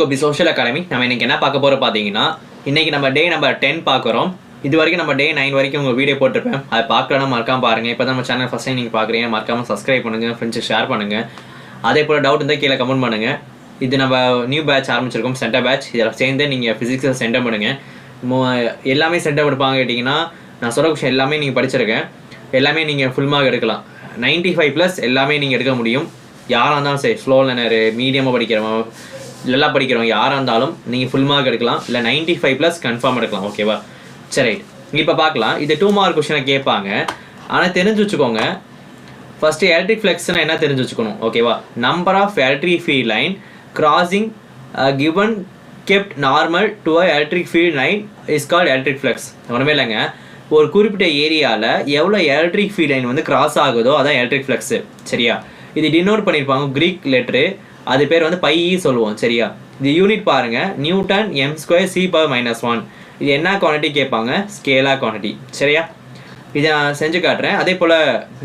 Gopi social academy. நம்ம இன்னைக்கு என்ன பார்க்க போகிறோம் பார்த்தீங்கன்னா, இன்னைக்கு நம்ம டே நம்பர் 10 பார்க்குறோம். இது வரைக்கும் நம்ம டே 9 வரைக்கும் உங்கள் வீடியோ போட்டிருப்பேன். அதை பார்க்கலாம், மறக்காம பாருங்கள். இப்போ தான் நம்ம சேனல் ஃபஸ்ட் டைம் நீங்கள் பார்க்குறீங்க, மறக்காமல் சப்ஸ்கிரைப் பண்ணுங்கள், ஃப்ரெண்ட்ஸுக்கு ஷேர் பண்ணுங்கள். அதே போல் டவுட் இருந்தால் கீழே கமெண்ட் பண்ணுங்கள். இது நம்ம நியூ பேட்ச் ஆரம்பிச்சிருக்கோம், சென்டர் பேட்ச். இதில் சேர்ந்து நீங்கள் ஃபிசிக்ஸை சென்டர் பண்ணுங்கள். எல்லாமே சென்டர் எடுப்பாங்க கேட்டிங்கன்னா, நான் சொல்கிற விஷயம் எல்லாமே நீங்கள் படிச்சிருக்கேன். எல்லாமே நீங்கள் ஃபுல் மார்க் எடுக்கலாம். 95+ எல்லாமே நீங்கள் எடுக்க முடியும். யாராக இருந்தாலும் சரி, ஸ்லோ லேர்னர், மீடியமாக படிக்கிறவங்க, நல்லா படிக்கிறவங்க யாராக இருந்தாலும் நீங்கள் ஃபுல் மார்க் எடுக்கலாம். இல்லை 95+ கன்ஃபார்ம் எடுக்கலாம். ஓகேவா? சரி, இப்போ பார்க்கலாம். இது 2 மார்க் கொஷனை கேட்பாங்க. ஆனால் தெரிஞ்சு வச்சுக்கோங்க, ஃபஸ்ட்டு எலக்ட்ரிக் ஃப்ளெக்ஸ்னால் என்ன தெரிஞ்சு வச்சுக்கணும். ஓகேவா? Number of electric field line crossing given kept normal to a electric field line is called electric flux. ஒன்றுமே இல்லைங்க, ஒரு குறிப்பிட்ட ஏரியாவில் எவ்வளோ எலக்ட்ரிக் ஃபீல்ட் லைன் வந்து கிராஸ் ஆகுதோ அதான் எலக்ட்ரிக் ஃப்ளெக்ஸு. சரியா? இது டினோட் பண்ணியிருப்பாங்க கிரீக் லெட்ரு, அது பேர் வந்து பை சொல்லுவோம். சரியா? இது யூனிட் பாருங்கள், நியூட்டன் m² c⁻⁻1. இது என்ன குவான்டிட்டி கேட்பாங்க? Scalar quantity. சரியா? இதை நான் செஞ்சு காட்டுறேன், அதே போல்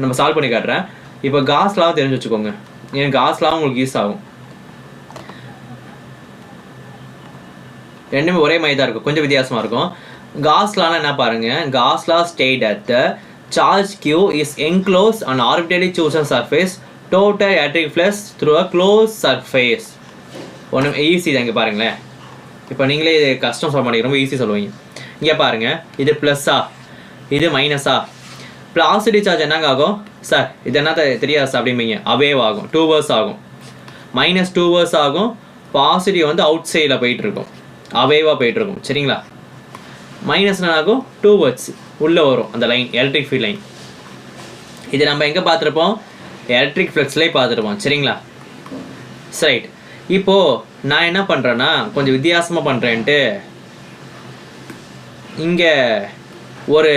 நம்ம சால்வ் பண்ணி காட்டுறேன். இப்போ காஸ் லாவும் தெரிஞ்சு வச்சுக்கோங்க, எனக்கு காஸ் லாவும் உங்களுக்கு யூஸ் ஆகும். ரெண்டுமே ஒரே மாதிரி தான் இருக்கும், கொஞ்சம் வித்தியாசமாக இருக்கும். காஸ் லானா என்ன பாருங்கள், cos law stayed at the charge Q is enclosed on arbitrarily chosen surface, total electric flux through a closed surface. ஒன்று ஈஸி தான். இங்கே பாருங்களேன், இப்போ நீங்களே இது கஷ்டம் சொல்ல மாட்டேங்க, ரொம்ப ஈஸி சொல்லுவீங்க. இங்கே பாருங்கள், இது ப்ளஸ்ஸா, இது மைனஸா. பாசிட்டிவ் சார்ஜ் என்னங்க ஆகும் சார்? இது என்ன தெரியாது சார் அப்படிம்பீங்க. அவேவ் ஆகும், 2 வர்ஸ் ஆகும். -2 வர்ஸ் ஆகும். பாசிட்டிவ் வந்து அவுட் சைடில் போயிட்டுருக்கும், அவேவாக போயிட்டுருக்கும். சரிங்களா? மைனஸ் என்ன ஆகும்? 2 வர்ஸ் உள்ளே வரும் அந்த லைன், எலக்ட்ரிக் ஃபீல்ட் லைன். இது நம்ம எங்கே பார்த்துருப்போம்? எலக்ட்ரிக் ஃப்ளெக்ஸ்லேயே பார்த்துருப்போம். சரிங்களா? ரைட். இப்போது நான் என்ன பண்ணுறேன்னா, கொஞ்சம் வித்தியாசமாக பண்ணுறேன்ட்டு இங்கே ஒரு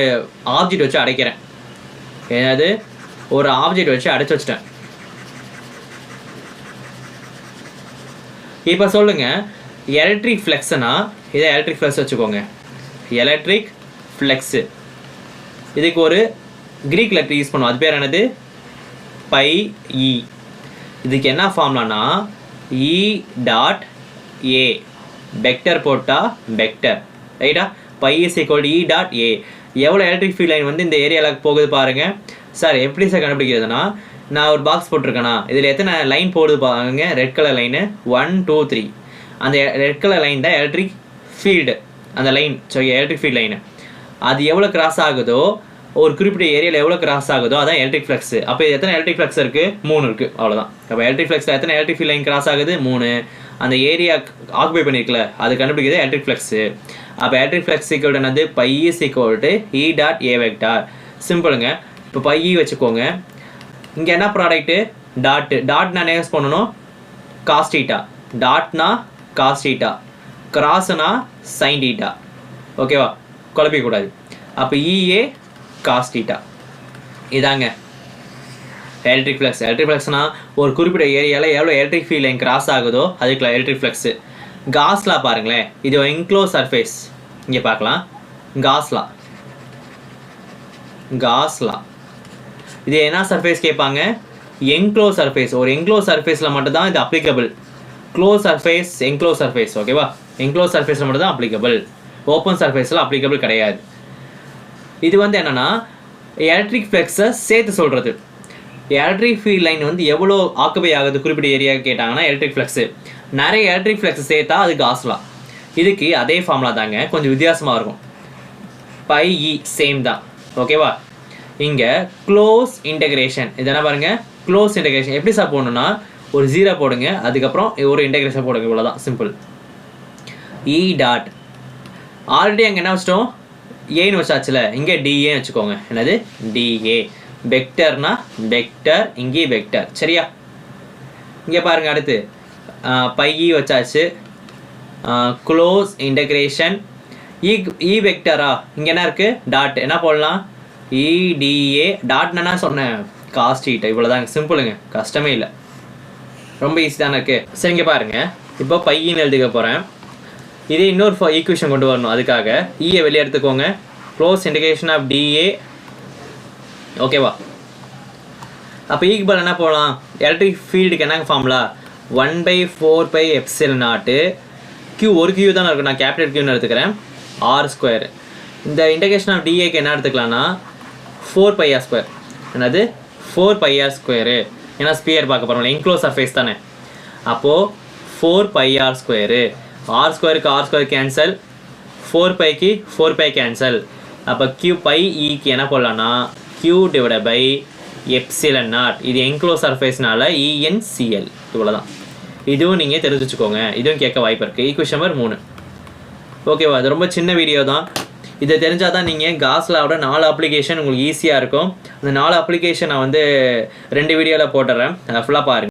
ஆப்ஜெக்ட் வச்சு அடைக்கிறேன். ஏதாவது ஒரு ஆப்ஜெக்ட் வச்சு அடைச்சி வச்சிட்டேன். இப்போ சொல்லுங்கள், எலக்ட்ரிக் ஃப்ளெக்ஸ்னா இதை எலக்ட்ரிக் ஃப்ளெக்ஸ் வச்சுக்கோங்க. எலக்ட்ரிக் ஃப்ளெக்ஸு, இதுக்கு ஒரு க்ரீக் லெட்டர் யூஸ் பண்ணுவோம், அது பேர் என்னது? Phi E. இதுக்கு என்ன ஃபார்ம்லானா E.A. வெக்டர் போட்டால் வெக்டர், ரைட்டா? Phi is equal to E.A. எவ்வளோ எலக்ட்ரிக் ஃபீல்ட் லைன் வந்து இந்த ஏரியாவில் போகுது பாருங்கள். சார் எப்படி சார் கண்டுபிடிக்கிறதுனா, நான் ஒரு பாக்ஸ் போட்டிருக்கேனா, இதில் எத்தனை லைன் போடுது பாருங்க. Red colour line 1 2 3. அந்த ரெட் கலர் லைன் தான் எலக்ட்ரிக் ஃபீல்டு, அந்த line. So electric field line அது எவ்வளோ கிராஸ் ஆகுதோ, ஒரு குறிப்பிட்ட ஏரியாவில் எவ்வளோ கிராஸ் ஆகுதோ அதான் எலக்ட்ரிக் ஃப்ளெக்ஸு. அப்போ எத்தனை எலக்ட்ரிக் ஃப்ளெக்ஸ் இருக்குது? 3 இருக்குது, அவ்வளோதான். அப்போ எலக்ட்ரிக் ஃப்ளெக்ஸில் எத்தனை எலக்ட்ரிக் ஃபீல்ட் லைன் கிராஸ் ஆகுது? 3. அந்த ஏரியா ஆக்குபை பண்ணியிருக்கல, அது கண்டுபிடிக்கிறது எலக்ட்ரிக் ஃப்ளெக்ஸு. அப்போ எலக்ட்ரிக் ஃப்ளெக்ஸ் ஈக்குவல் என்னது? Phi is equal to E.A vector. சிம்பிளுங்க. இப்போ பை வச்சுக்கோங்க. இங்கே என்ன ப்ராடக்ட்டு? டாட்டு. டாட் நான் யூஸ் பண்ணணும், காஸ் தீட்டா. டாட்னா காஸ் தீட்டா, கிராஸ்னா சைன் தீட்டா. ஓகேவா? குழப்பிக்கூடாது. அப்போ EA காஸ் தீட்டா. இதாங்க எலக்ட்ரிக் ஃப்ளெக்ஸ். எலக்ட்ரிக் ஃப்ளெக்ஸ்னா ஒரு குறிப்பிட்ட ஏரியாவில் எவ்வளோ எலக்ட்ரிக் ஃபீல்ட் லைன் கிராஸ் ஆகுதோ அதுக்குள்ள எலக்ட்ரிக் ஃப்ளெக்ஸு. காஸ்லா பாருங்களேன், இது என்க்ளோஸ் சர்ஃபேஸ். இங்கே பார்க்கலாம், காஸ்லா. காஸ்லா இது என்ன சர்ஃபேஸ் கேட்பாங்க? Enclose surface. ஒரு என்க்ளோஸ் சர்ஃபேஸில் மட்டும்தான் இது applicable. Close surface, enclose surface. ஓகேவா? என்க்ளோஸ் சர்ஃபேஸில் மட்டும் தான் அப்ளிகபிள், ஓப்பன் சர்ஃபேஸில் அப்ளிகபிள் கிடையாது. இது வந்து என்னென்னா எலக்ட்ரிக் ஃப்ளெக்ஸை சேர்த்து சொல்கிறது. எலக்ட்ரிக் ஃபீல்ட் லைன் வந்து எவ்வளோ ஆக்குபை ஆகுது குறிப்பிட்ட ஏரியா கேட்டாங்கன்னா எலக்ட்ரிக் ஃப்ளெக்ஸு. நிறைய எலக்ட்ரிக் ஃப்ளெக்ஸ் சேர்த்தா அது காஸ்லா. இதுக்கு அதே ஃபார்முலா தாங்க, கொஞ்சம் வித்தியாசமாக இருக்கும். பை இ சேம் தான். ஓகேவா? இங்கே க்ளோஸ் இன்டெகிரேஷன். இது என்ன பாருங்கள், க்ளோஸ் இன்டெகிரேஷன் எப்படி சார் போடணுன்னா, ஒரு 0 போடுங்க, அதுக்கப்புறம் ஒரு இன்டெகிரேஷன் போடுங்க, இவ்வளோதான், சிம்பிள். E dot. ஆல்ரெடி அங்கே என்ன வச்சிட்டோம்? ஏன்னு வச்சாச்சுல, இங்கே DA வச்சுக்கோங்க. என்னது? DA. வெக்டர்னா வெக்டர், இங்கே வெக்டர். சரியா? இங்கே பாருங்கள், அடுத்து பை இ வச்சாச்சு. க்ளோஸ் இன்டெகிரேஷன் இ வெக்டரா, இங்கே என்ன இருக்குது? டாட். என்ன போடலாம்? EDA. டாட் என்ன சொன்னேன்? Cos theta. இவ்வளோதாங்க, சிம்பிளுங்க, கஷ்டமே இல்லை, ரொம்ப ஈஸி தானே இருக்குது. சரி, இங்கே பாருங்கள், இப்போ பையின்னு எழுதிக்க போகிறேன். இதே இன்னொரு ஈக்குவேஷன் கொண்டு வரணும், அதுக்காக ஈயை வெளியே எடுத்துக்கோங்க. Close integration of DA. ஓகேவா? அப்போ ஈக்கு பதில் என்ன போகலாம்? எலக்ட்ரிக் ஃபீல்டுக்கு என்ன ஃபார்முலா? 1/4πε0 q ஒரு q தானே இருக்கும், நான் கேபிட்டல் q ன்னு எடுத்துக்கிறேன். r². இந்த இன்டகிரேஷன் ஆஃப் dAக்கு என்ன எடுத்துக்கலாம்னா 4πr². என்னது 4πr². ஏன்னா ஸ்பியர் பார்க்க போகிறோம், என்க்ளோஸ் சர்ஃபேஸ் தானே. அப்போது 4πr². r²க்கு r² கேன்சல், 4πக்கு 4π கேன்சல். அப்போ q பை க்கு என்ன போடலான்னா q/ε0. இது என்க்ளோஸ் சர்ஃபேஸ்னால ENCl. இவ்வளோதான். இதுவும் நீங்கள் தெரிஞ்சு வச்சுக்கோங்க, இதுவும் கேட்க வாய்ப்பு இருக்குது. Equation number 3. ஓகேவா? அது ரொம்ப சின்ன வீடியோ தான். இதை தெரிஞ்சால் தான் நீங்கள் காஸ் லாவோட 4 அப்ளிகேஷன் உங்களுக்கு ஈஸியாக இருக்கும். அந்த 4 அப்ளிகேஷன் நான் வந்து 2 வீடியோவில் போட்டுறேன், ஃபுல்லாக பாருங்கள்.